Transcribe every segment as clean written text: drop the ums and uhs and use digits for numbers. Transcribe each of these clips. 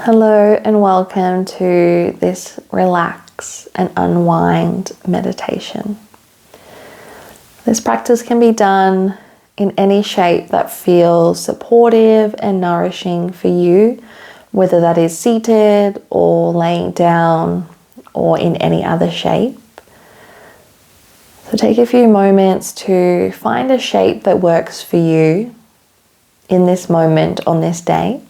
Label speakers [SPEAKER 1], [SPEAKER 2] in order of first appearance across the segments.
[SPEAKER 1] Hello and welcome to this relax and unwind meditation. This practice can be done in any shape that feels supportive and nourishing for you, whether that is seated or laying down or in any other shape. So take a few moments to find a shape that works for you in this moment on this day.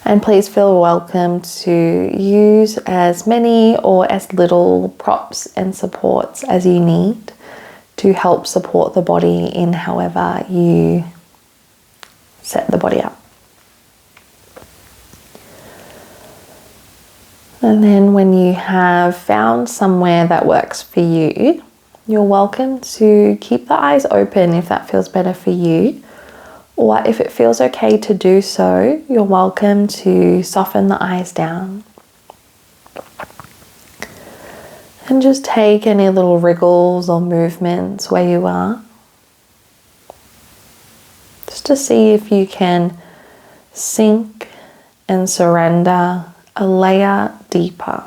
[SPEAKER 1] And please feel welcome to use as many or as little props and supports as you need to help support the body in however you set the body up. And then when you have found somewhere that works for you, you're welcome to keep the eyes open if that feels better for you. Or if it feels okay to do so, you're welcome to soften the eyes down. And just take any little wriggles or movements where you are. Just to see if you can sink and surrender a layer deeper.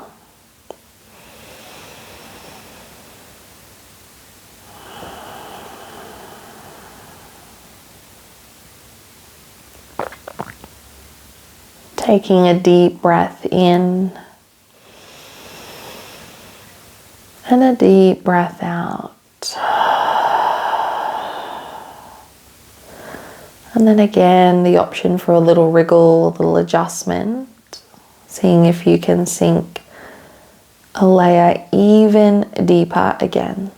[SPEAKER 1] Taking a deep breath in and a deep breath out. And then again, the option for a little wriggle, a little adjustment, seeing if you can sink a layer even deeper again.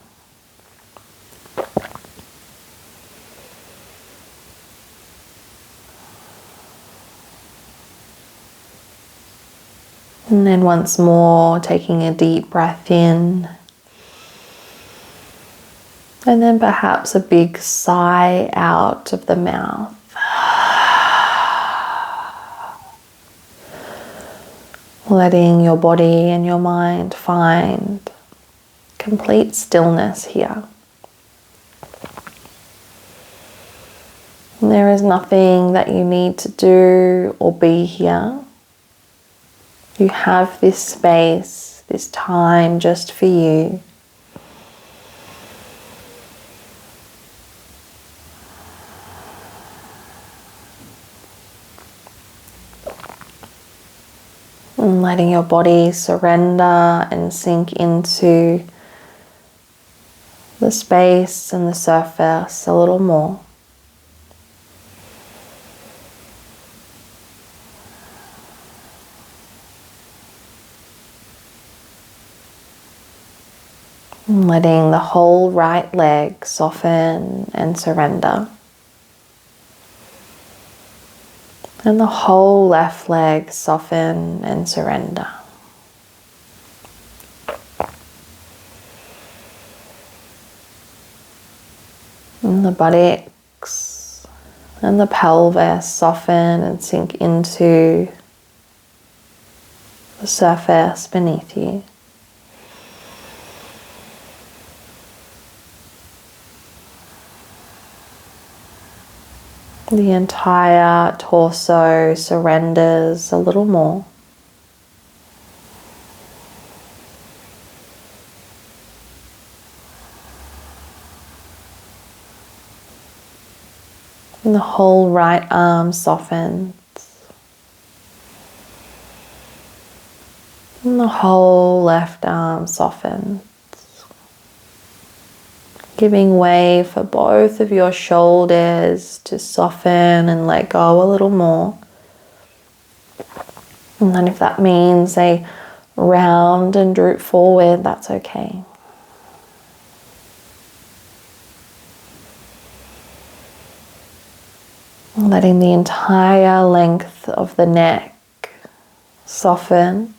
[SPEAKER 1] And then once more, taking a deep breath in. And then perhaps a big sigh out of the mouth. Letting your body and your mind find complete stillness here. And there is nothing that you need to do or be here. You have this space, this time just for you. And letting your body surrender and sink into the space and the surface a little more. And letting the whole right leg soften and surrender. And the whole left leg soften and surrender. And the buttocks and the pelvis soften and sink into the surface beneath you. The entire torso surrenders a little more. And the whole right arm softens. And the whole left arm softens. Giving way for both of your shoulders to soften and let go a little more. And then if that means they round and droop forward, that's okay. Letting the entire length of the neck soften.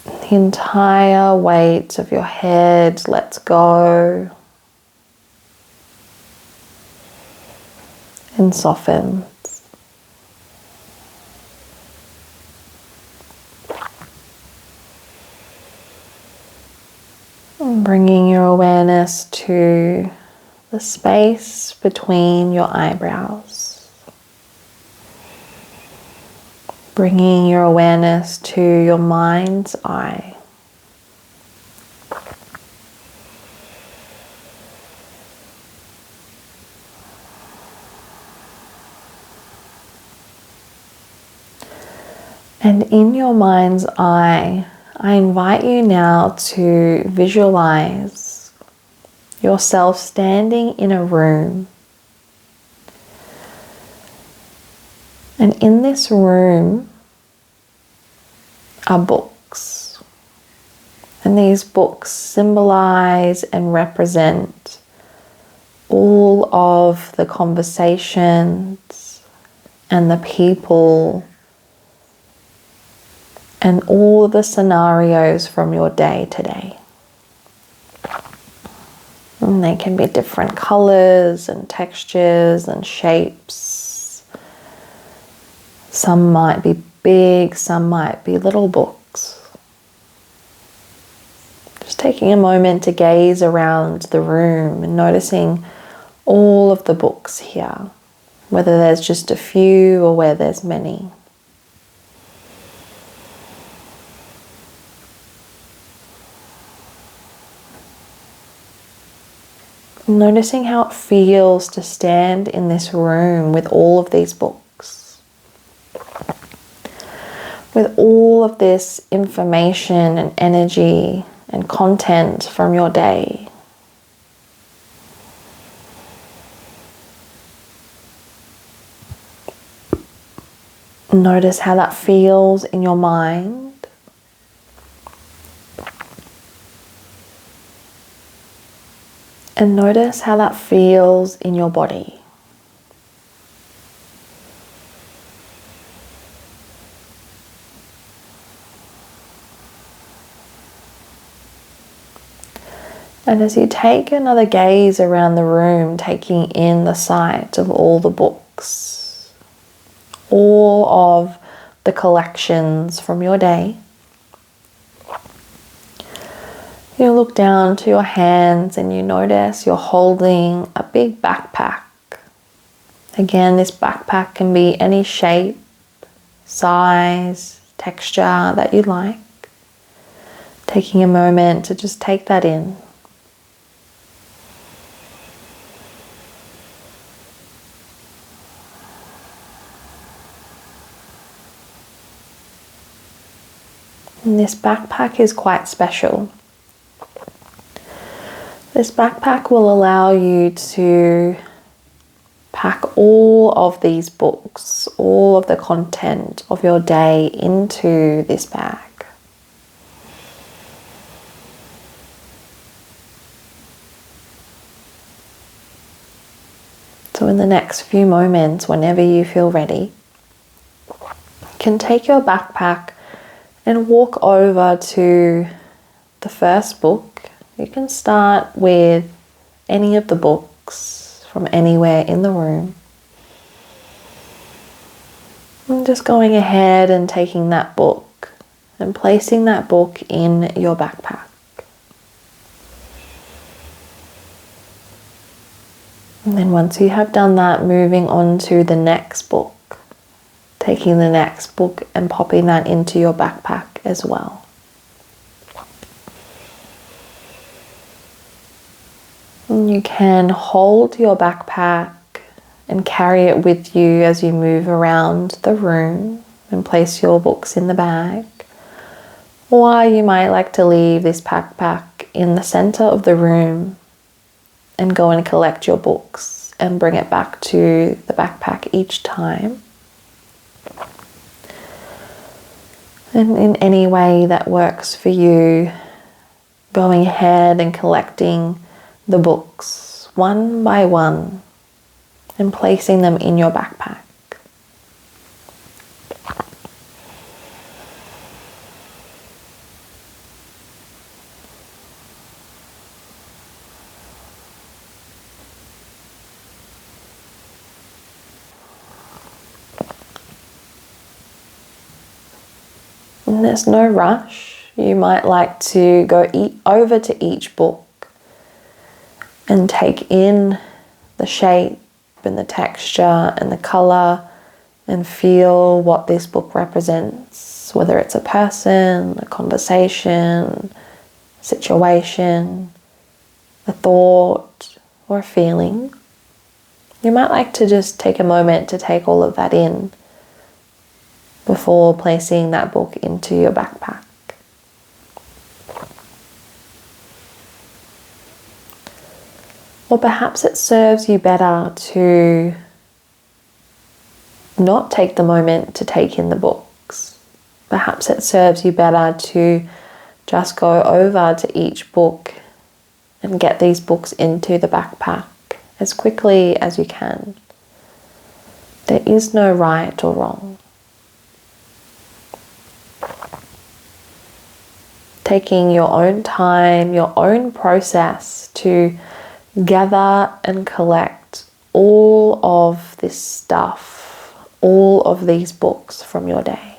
[SPEAKER 1] The entire weight of your head lets go and softens. And bringing your awareness to the space between your eyebrows. Bringing your awareness to your mind's eye. And in your mind's eye, I invite you now to visualize yourself standing in a room. And in this room are books. And these books symbolize and represent all of the conversations and the people and all the scenarios from your day today. And they can be different colors and textures and shapes. Some might be big, some might be little books. Just taking a moment to gaze around the room and noticing all of the books here, whether there's just a few or where there's many. Noticing how it feels to stand in this room with all of these books, with all of this information and energy and content from your day. Notice how that feels in your mind. And notice how that feels in your body. And as you take another gaze around the room, taking in the sight of all the books, all of the collections from your day, you look down to your hands and you notice you're holding a big backpack. Again, this backpack can be any shape, size, texture that you like. Taking a moment to just take that in. And this backpack is quite special. This backpack will allow you to pack all of these books, all of the content of your day into this bag. So in the next few moments, whenever you feel ready, you can take your backpack and walk over to the first book. You can start with any of the books from anywhere in the room. And just going ahead and taking that book and placing that book in your backpack. And then once you have done that, moving on to the next book. Taking the next book and popping that into your backpack as well. And you can hold your backpack and carry it with you as you move around the room and place your books in the bag. Or you might like to leave this backpack in the center of the room and go and collect your books and bring it back to the backpack each time. And in any way that works for you, going ahead and collecting the books one by one and placing them in your backpack. And there's no rush. You might like to go over to each book and take in the shape and the texture and the color, and feel what this book represents, whether it's a person, a conversation, a situation, a thought, or a feeling. You might like to just take a moment to take all of that in before placing that book into your backpack. Or perhaps it serves you better to not take the moment to take in the books. Perhaps it serves you better to just go over to each book and get these books into the backpack as quickly as you can. There is no right or wrong. Taking your own time, your own process to gather and collect all of this stuff, all of these books from your day.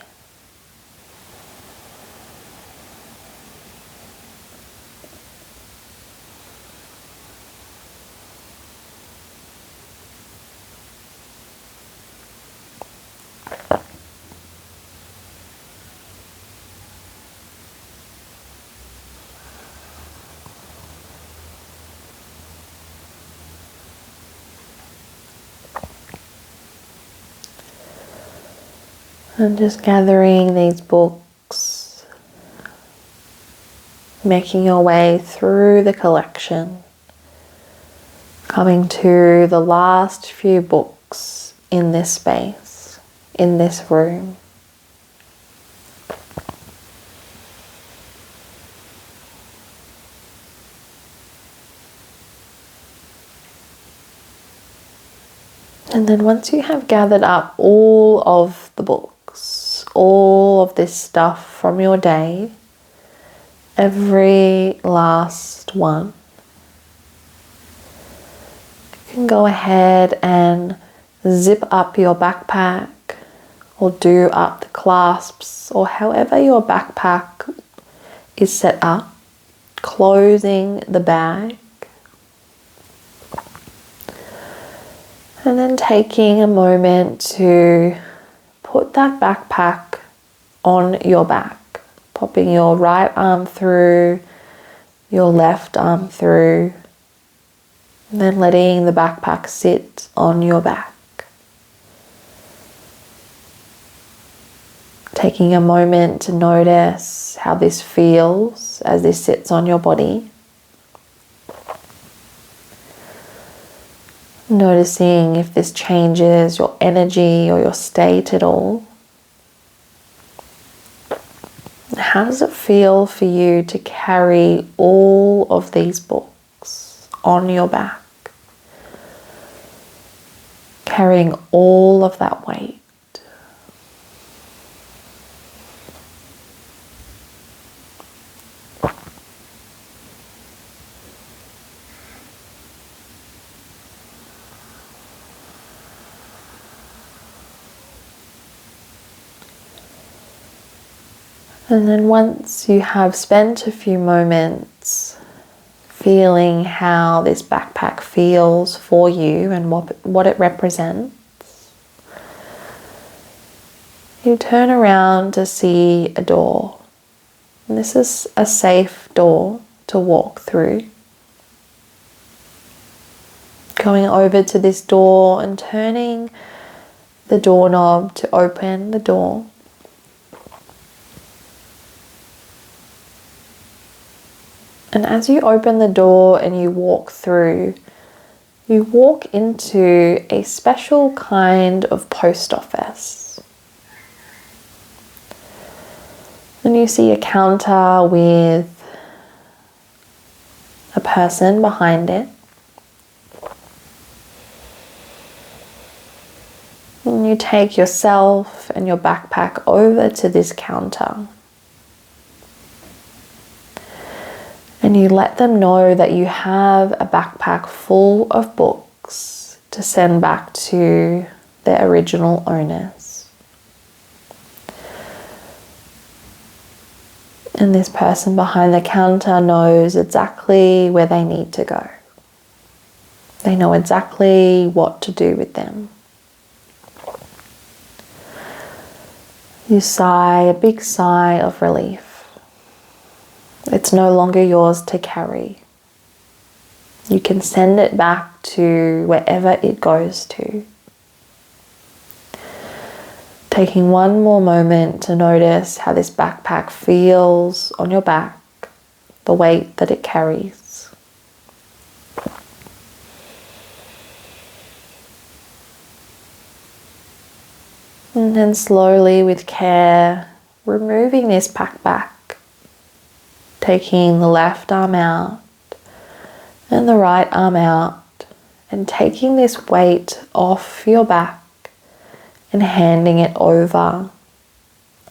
[SPEAKER 1] And just gathering these books, making your way through the collection, coming to the last few books in this space, in this room. And then once you have gathered up all of the books, all of this stuff from your day, every last one, you can go ahead and zip up your backpack or do up the clasps or however your backpack is set up, closing the bag. And then taking a moment to put that backpack on your back, popping your right arm through, your left arm through, and then letting the backpack sit on your back. Taking a moment to notice how this feels as this sits on your body. Noticing if this changes your energy or your state at all. How does it feel for you to carry all of these books on your back? Carrying all of that weight. And then once you have spent a few moments feeling how this backpack feels for you and what it represents, you turn around to see a door. And this is a safe door to walk through. Going over to this door and turning the doorknob to open the door. And as you open the door and you walk through, you walk into a special kind of post office. And you see a counter with a person behind it. And you take yourself and your backpack over to this counter. And you let them know that you have a backpack full of books to send back to their original owners. And this person behind the counter knows exactly where they need to go. They know exactly what to do with them. You sigh a big sigh of relief. It's no longer yours to carry. You can send it back to wherever it goes to. Taking one more moment to notice how this backpack feels on your back, the weight that it carries. And then slowly, with care, removing this backpack, taking the left arm out and the right arm out, and taking this weight off your back and handing it over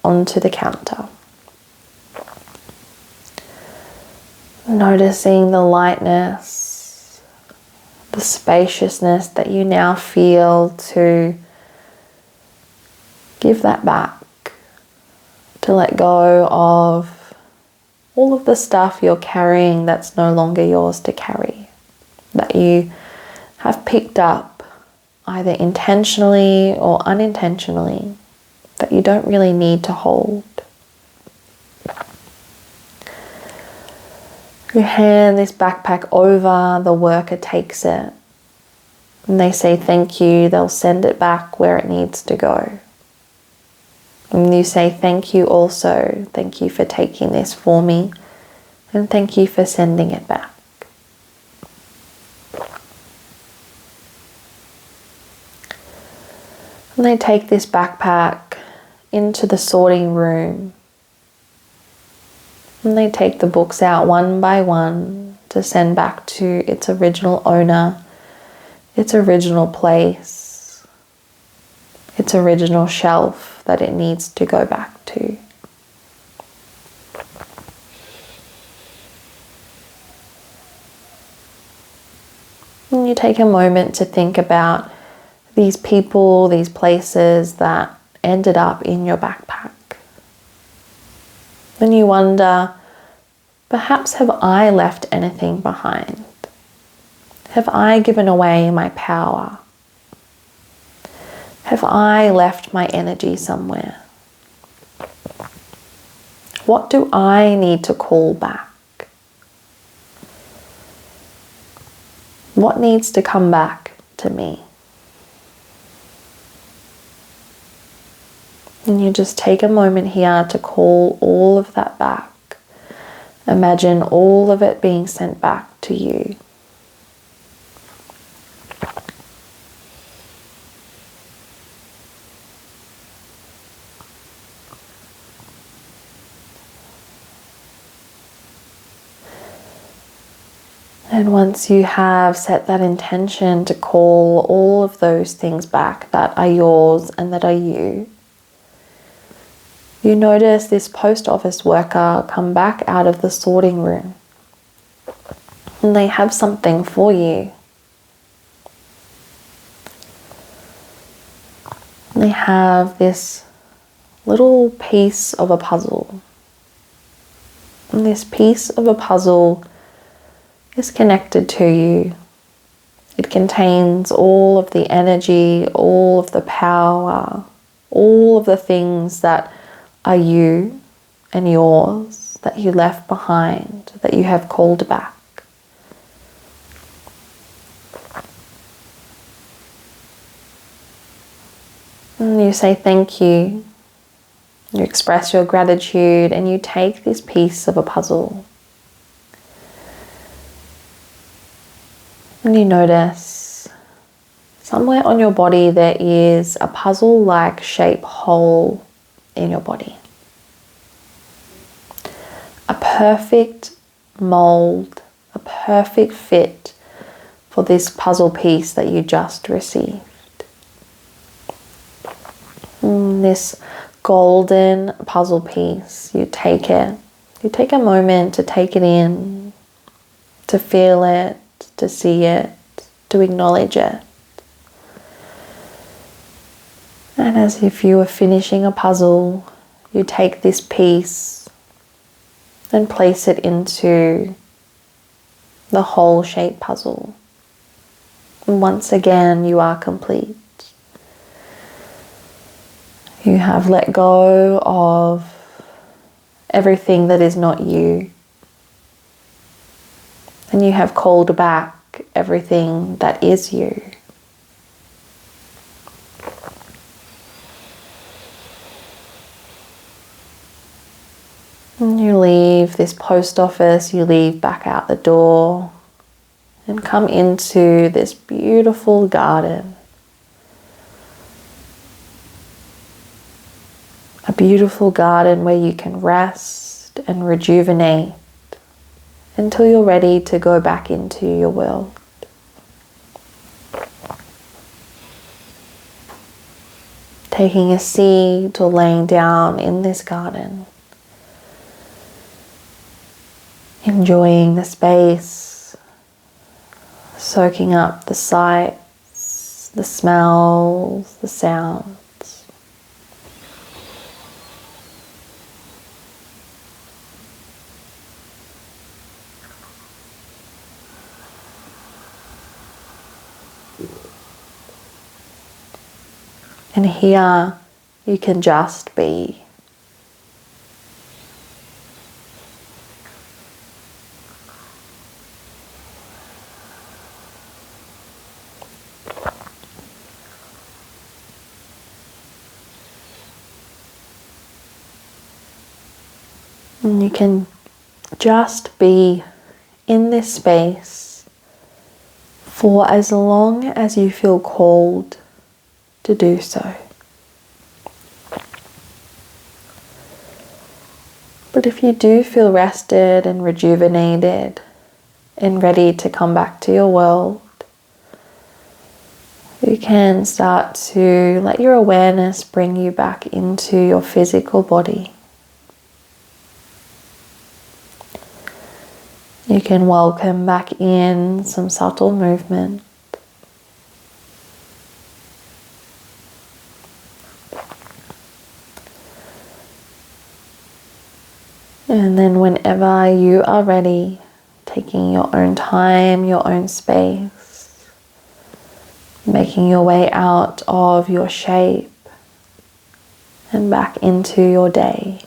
[SPEAKER 1] onto the counter. Noticing the lightness, the spaciousness that you now feel to give that back, to let go of all of the stuff you're carrying that's no longer yours to carry, that you have picked up either intentionally or unintentionally, that you don't really need to hold. You hand this backpack over, the worker takes it, and they say thank you. They'll send it back where it needs to go. And you say thank you also. Thank you for taking this for me, and thank you for sending it back. And they take this backpack into the sorting room. And they take the books out one by one to send back to its original owner, its original place, its original shelf that it needs to go back to. And you take a moment to think about these people, these places that ended up in your backpack. And you wonder, perhaps have I left anything behind? Have I given away my power? Have I left my energy somewhere? What do I need to call back? What needs to come back to me? And you just take a moment here to call all of that back. Imagine all of it being sent back to you. And once you have set that intention to call all of those things back that are yours and that are you, you notice this post office worker come back out of the sorting room. And they have something for you. They have this little piece of a puzzle. And this piece of a puzzle is connected to you. It contains all of the energy, all of the power, all of the things that are you and yours, that you left behind, that you have called back. And you say thank you. You express your gratitude and you take this piece of a puzzle. And you notice somewhere on your body there is a puzzle-like shape hole in your body. A perfect mold, a perfect fit for this puzzle piece that you just received. This golden puzzle piece, you take it. You take a moment to take it in, to feel it, to see it, to acknowledge it. And as if you were finishing a puzzle, you take this piece and place it into the whole shape puzzle. And once again, you are complete. You have let go of everything that is not you. And you have called back everything that is you. And you leave this post office, you leave back out the door and come into this beautiful garden. A beautiful garden where you can rest and rejuvenate until you're ready to go back into your world. Taking a seat or laying down in this garden. Enjoying the space, soaking up the sights, the smells, the sounds. And here you can just be. And you can just be in this space for as long as you feel called to do so. But if you do feel rested and rejuvenated and ready to come back to your world, you can start to let your awareness bring you back into your physical body. You can welcome back in some subtle movement. And then whenever you are ready, taking your own time, your own space, making your way out of your shape and back into your day.